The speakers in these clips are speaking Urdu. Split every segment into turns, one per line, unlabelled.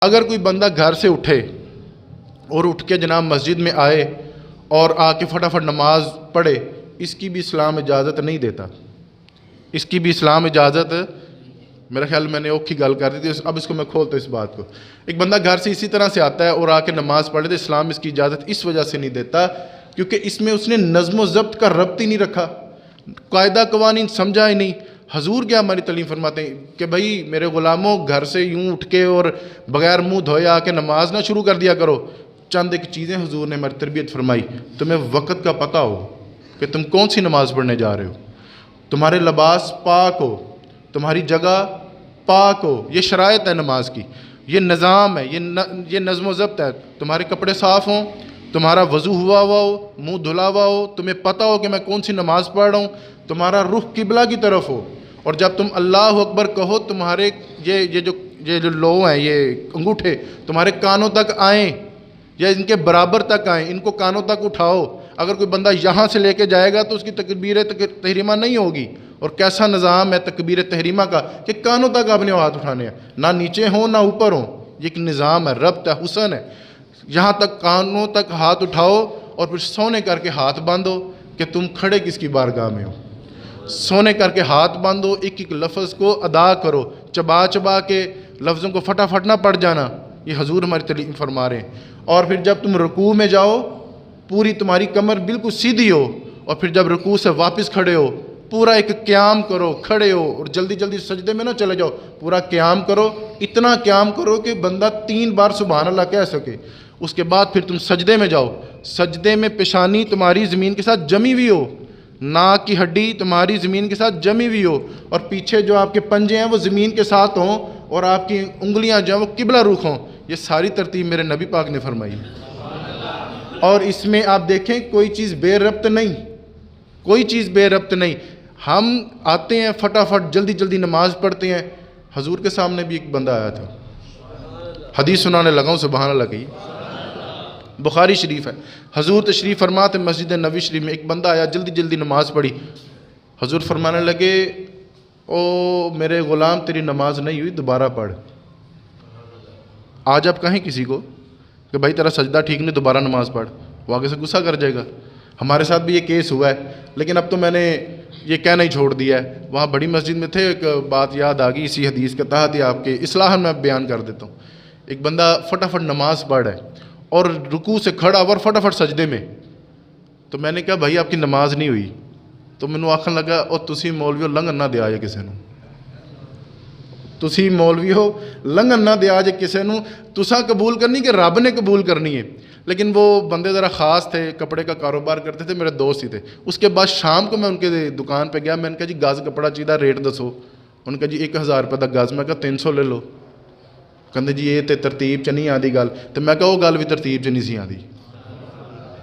اگر کوئی بندہ گھر سے اٹھے اور اٹھ کے جناب مسجد میں آئے اور آ کے فٹافٹ نماز پڑھے، اس کی بھی اسلام اجازت نہیں دیتا، اس کی بھی اسلام اجازت، میرا خیال میں نے اوکھی گل کر دی تھی، اب اس کو میں کھولتا ہوں اس بات کو۔ ایک بندہ گھر سے اسی طرح سے آتا ہے اور آ کے نماز پڑھے تو اسلام اس کی اجازت اس وجہ سے نہیں دیتا کیونکہ اس میں اس نے نظم و ضبط کا ربط ہی نہیں رکھا، قاعدہ قوانین سمجھا ہی نہیں۔ حضور کیا ہماری تعلیم فرماتے ہیں کہ بھائی میرے غلاموں، گھر سے یوں اٹھ کے اور بغیر منہ دھوئے آ کے نماز نہ شروع کر دیا کرو۔ چند ایک چیزیں حضور نے ہماری تربیت فرمائی، تمہیں وقت کا پتہ ہو کہ تم کون سی نماز پڑھنے جا رہے ہو، تمہارے لباس پاک ہو، تمہاری جگہ پاک ہو، یہ شرائط ہے نماز کی، یہ نظام ہے، یہ نظم و ضبط ہے، تمہارے کپڑے صاف ہوں، تمہارا وضو ہوا ہوا ہو، منہ دھلا ہوا ہو، تمہیں پتہ ہو کہ میں کون سی نماز پڑھ رہا ہوں، تمہارا رخ قبلہ کی طرف ہو، اور جب تم اللہ اکبر کہو تمہارے یہ جو لو ہیں، یہ انگوٹھے تمہارے کانوں تک آئیں یا ان کے برابر تک آئیں، ان کو کانوں تک اٹھاؤ۔ اگر کوئی بندہ یہاں سے لے کے جائے گا تو اس کی تکبیر تحریمہ نہیں ہوگی۔ اور کیسا نظام ہے تکبیر تحریمہ کا کہ کانوں تک آپ نے ہاتھ اٹھانے ہیں، نہ نیچے ہوں نہ اوپر ہوں، یہ ایک نظام ہے، ربط ہے، حسن ہے۔ یہاں تک کانوں تک ہاتھ اٹھاؤ اور پھر سونے کر کے ہاتھ باندھو کہ تم کھڑے کس کی بارگاہ میں ہو، سونے کر کے ہاتھ باندھو، ایک ایک لفظ کو ادا کرو، چبا چبا کے لفظوں کو فٹافٹ نہ پڑ جانا، یہ حضور ہماری تعلیم فرما رہے ہیں۔ اور پھر جب تم رکوع میں جاؤ پوری تمہاری کمر بالکل سیدھی ہو، اور پھر جب رکوع سے واپس کھڑے ہو پورا ایک قیام کرو، کھڑے ہو اور جلدی جلدی سجدے میں نہ چلے جاؤ، پورا قیام کرو، اتنا قیام کرو کہ بندہ 3 بار سبحان اللہ کہہ سکے۔ اس کے بعد پھر تم سجدے میں جاؤ، سجدے میں پیشانی تمہاری زمین کے ساتھ جمی ہوئی ہو، ناک کی ہڈی تمہاری زمین کے ساتھ جمی ہوئی ہو، اور پیچھے جو آپ کے پنجے ہیں وہ زمین کے ساتھ ہوں، اور آپ کی انگلیاں جو ہیں وہ قبلہ رخ ہوں۔ یہ ساری ترتیب میرے نبی پاک نے فرمائی، اور اس میں آپ دیکھیں کوئی چیز بے ربط نہیں، کوئی چیز بے ربط نہیں۔ ہم آتے ہیں فٹافٹ جلدی جلدی نماز پڑھتے ہیں۔ حضور کے سامنے بھی ایک بندہ آیا تھا، حدیث سنانے لگا ہوں، سبحان اللہ کہی، بخاری شریف ہے۔ حضور تشریف فرماتے مسجد نبوی شریف میں، ایک بندہ آیا، جلدی جلدی نماز پڑھی۔ حضور فرمانے لگے، او میرے غلام تیری نماز نہیں ہوئی، دوبارہ پڑھ۔ آج آپ کہیں کسی کو کہ بھائی تیرا سجدہ ٹھیک نہیں، دوبارہ نماز پڑھ، وہ آگے سے غصہ کر جائے گا۔ ہمارے ساتھ بھی یہ کیس ہوا ہے، لیکن اب تو میں نے یہ کہنا ہی چھوڑ دیا ہے۔ وہاں بڑی مسجد میں تھے، ایک بات یاد آ گئی اسی حدیث کے تحت ہی آپ کے اصلاح میں بیان کر دیتا ہوں۔ ایک بندہ فٹافٹ نماز پڑھ ہے اور رکوع سے کھڑا اور فٹافٹ سجدے میں، تو میں نے کہا بھائی آپ کی نماز نہیں ہوئی، تو مینوں آکھن لگا او تسی مولویو لنگن نہ دیا جے کسے نوں، تسی مولویو لنگن نہ دیا جے کسے نوں، تساں قبول کرنی کہ رب نے قبول کرنی ہے۔ لیکن وہ بندے ذرا خاص تھے، کپڑے کا کاروبار کرتے تھے، میرے دوست ہی تھے۔ اس کے بعد شام کو میں ان کے دکان پہ گیا، میں نے کہا جی گز کپڑا چاہیے، ریٹ دسو۔ انہوں نے کہا جی 1000 روپے دا گز۔ میں کہا 300 لے لو۔ کہندے جی یہ تے ترتیب چ نہیں آندی گل۔ تو میں کہا وہ گل بھی ترتیب چ نہیں سی آندی،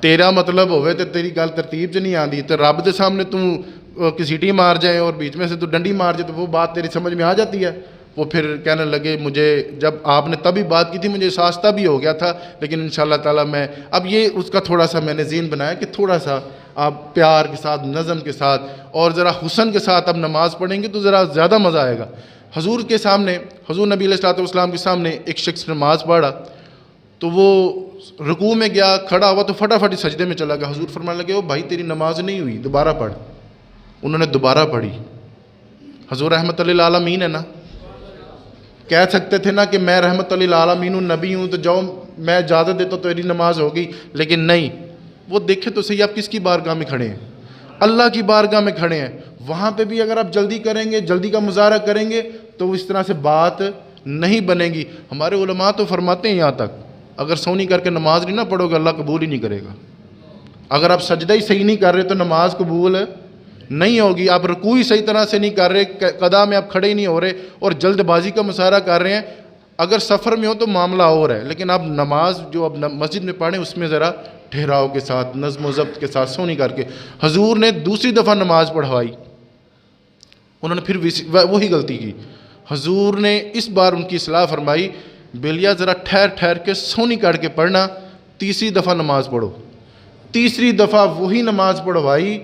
تیرا مطلب ہوئے تے تیری گل ترتیب چ نہیں آندی، تو رب دے سامنے تو کسیٹی مار جائے اور بیچ میں سے تو ڈنڈی مار جائے تو وہ بات تیری سمجھ میں آ جاتی ہے۔ وہ پھر کہنے لگے مجھے جب آپ نے تبھی بات کی تھی مجھے احساس تب ہی ہو گیا تھا، لیکن انشاءاللہ تعالیٰ میں اب یہ اس کا تھوڑا سا میں نے ذہن بنایا کہ تھوڑا سا آپ پیار کے ساتھ، نظم کے ساتھ اور ذرا حسن کے ساتھ اب نماز پڑھیں گے تو ذرا زیادہ مزہ آئے گا۔ حضور کے سامنے، حضور نبی علیہ السلام کے سامنے ایک شخص نماز پڑھا تو وہ رکوع میں گیا، کھڑا ہوا تو فٹافٹ ہی سجدے میں چلا گیا۔ حضور فرمانے لگے او بھائی تیری نماز نہیں ہوئی، دوبارہ پڑھ۔ انہوں نے دوبارہ پڑھی۔ حضور رحمت للعالمین ہے نا، کہہ سکتے تھے نا کہ میں رحمت للعالمین ہوں، نبی ہوں، تو جاؤ میں اجازت دیتا تو تیری نماز ہوگی، لیکن نہیں۔ وہ دیکھیں تو صحیح آپ کس کی بارگاہ میں کھڑے ہیں، اللہ کی بارگاہ میں کھڑے ہیں۔ وہاں پہ بھی اگر آپ جلدی کریں گے، جلدی کا مظاہرہ کریں گے تو اس طرح سے بات نہیں بنے گی۔ ہمارے علماء تو فرماتے ہیں یہاں تک اگر سونی کر کے نماز نہیں نہ پڑھو گے اللہ قبول ہی نہیں کرے گا۔ اگر آپ سجدہ ہی صحیح نہیں کر رہے تو نماز قبول نہیں ہوگی۔ آپ رکوع ہی صحیح طرح سے نہیں کر رہے، قضا میں آپ کھڑے ہی نہیں ہو رہے اور جلد بازی کا مظاہرہ کر رہے ہیں، اگر سفر میں ہو تو معاملہ اور ہے، لیکن آپ نماز جو اب مسجد میں پڑھیں اس میں ذرا ٹھہراؤ کے ساتھ، نظم و ضبط کے ساتھ سونی کر کے۔ حضور نے دوسری دفعہ نماز پڑھوائی، انہوں نے پھر وہی غلطی کی۔ حضور نے اس بار ان کی اصلاح فرمائی، بیلیا ذرا ٹھہر ٹھہر کے سونی کر کے پڑھنا، تیسری دفعہ نماز پڑھو۔ تیسری دفعہ وہی نماز پڑھوائی۔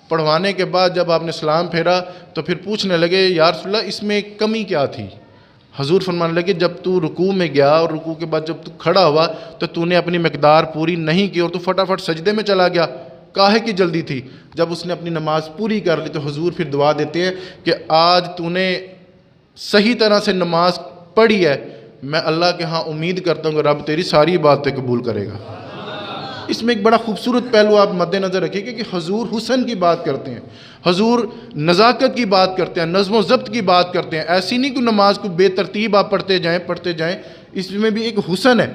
پڑھوانے کے بعد جب آپ نے سلام پھیرا تو پھر پوچھنے لگے یا رسول اللہ اس میں کمی کیا تھی؟ حضور فرمانے لگے جب تو رکوع میں گیا اور رکوع کے بعد جب تو کھڑا ہوا تو نے اپنی مقدار پوری نہیں کی اور تو فٹافٹ سجدے میں چلا گیا، کاہے کی جلدی تھی؟ جب اس نے اپنی نماز پوری کر لی تو حضور پھر دعا دیتے ہیں کہ آج تو نے صحیح طرح سے نماز پڑھی ہے، میں اللہ کے ہاں امید کرتا ہوں کہ رب تیری ساری باتیں قبول کرے گا۔ اس میں ایک بڑا خوبصورت پہلو آپ مد نظر رکھیں کہ حضور حسن کی بات کرتے ہیں، حضور نزاکت کی بات کرتے ہیں، نظم و ضبط کی بات کرتے ہیں۔ ایسی نہیں کہ نماز کو بے ترتیب آپ پڑھتے جائیں، اس میں بھی ایک حسن ہے۔